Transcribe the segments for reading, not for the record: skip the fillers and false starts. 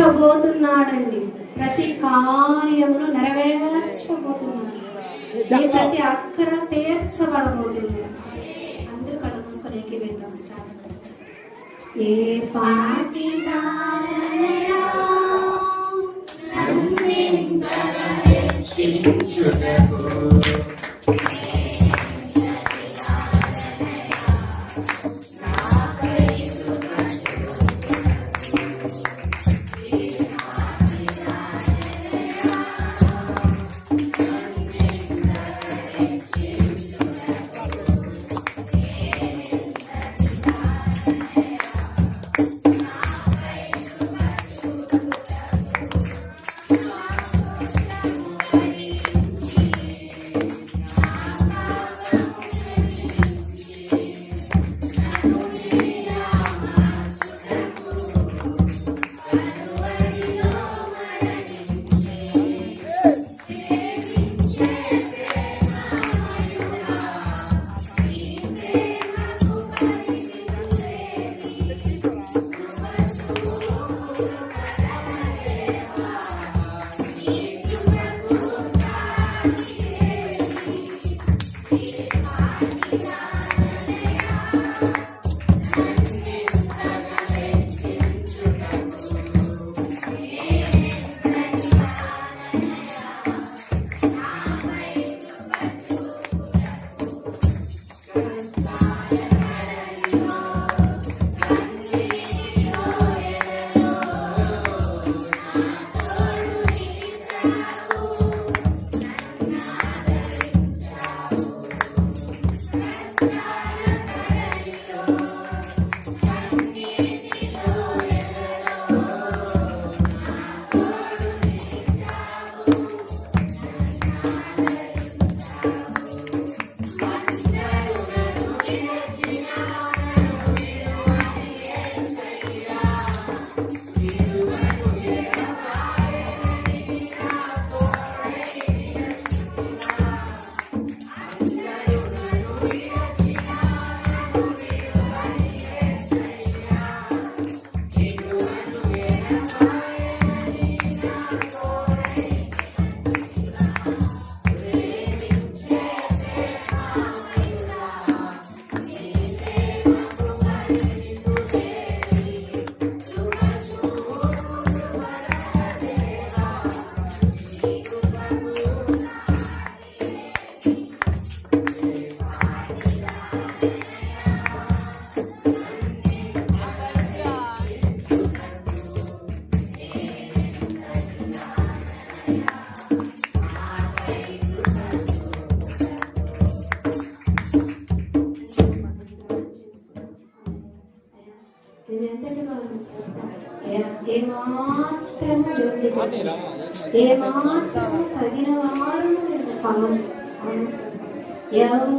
చేయబోతున్నాడండి. ప్రతి కార్యమును నెరవేర్చబోతున్నాడు. ప్రతి అక్కర తీర్చబడబోతుంది. అందరూ కళ్ళు మూసుకొని ఏకీవేద్దాం. స్టార్ట్. ఏ పాటిగా ఏమాత్రము తగిన వారు కాదు. ఎవరు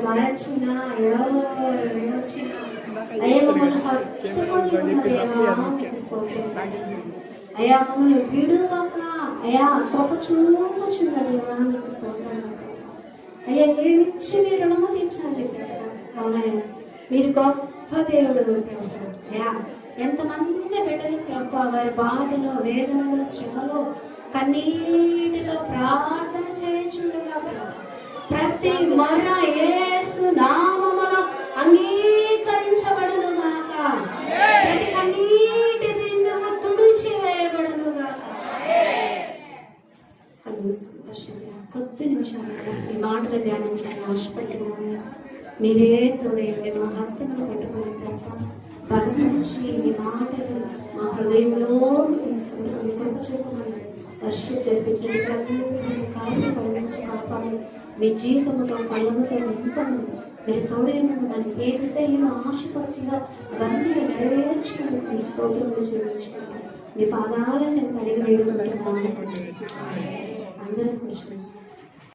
మరచినా ఎవరు వినొచ్చినా అయ్యా మమ్మల్ని హత్తుకొని ఉన్న దేవా మీకు స్తోత్రం. అయ్యా మమ్మల్ని విడువక అయ్యా కృప చూపుచున్న దేవా మీకు స్తోత్రం. అయ్యా ఏమిచ్చి మీరు రుణము తీర్చాలి. అవునయ్యా మీరు గొప్ప దేవుడు. అయ్యా ఎంతమంది బిడ్డలు ప్రభు వారి బాధలో వేదనలో శ్రమలో కన్నీటితో ప్రార్థన చేయుచుండగా ప్రతి మొర్ర యేసు నామములో అంగీకరించబడును గాక. ప్రతి కన్నీటి బిందువు తుడిచి వేయబడును గాక. కొద్ది నిమిషాలు ఈ మాటలు ధ్యానించాలని ఆశపడుతున్నాను. మీరే తోడే మా హస్తములు పెట్టుకుని బలపరిచి ఈ మాటలు మా హృదయంలో తీసుకుని చెప్పమని వర్షం తెప్పించండి. కాల్చి పండించి కాపాడి మీ జీవితంతో ఫలముతో నింపండి. మీరు తోడేమో దానికి ఏ బిడ్డ ఏమో ఆశపడుతుందో అవన్నీ నెరవేర్చుకుని మీ స్తోత్రంలో చెల్లించుకుంటాం. మీ పాదాల చెంత అడిగి వేడుకుంటున్నాను. అందరూ కూర్చోండి.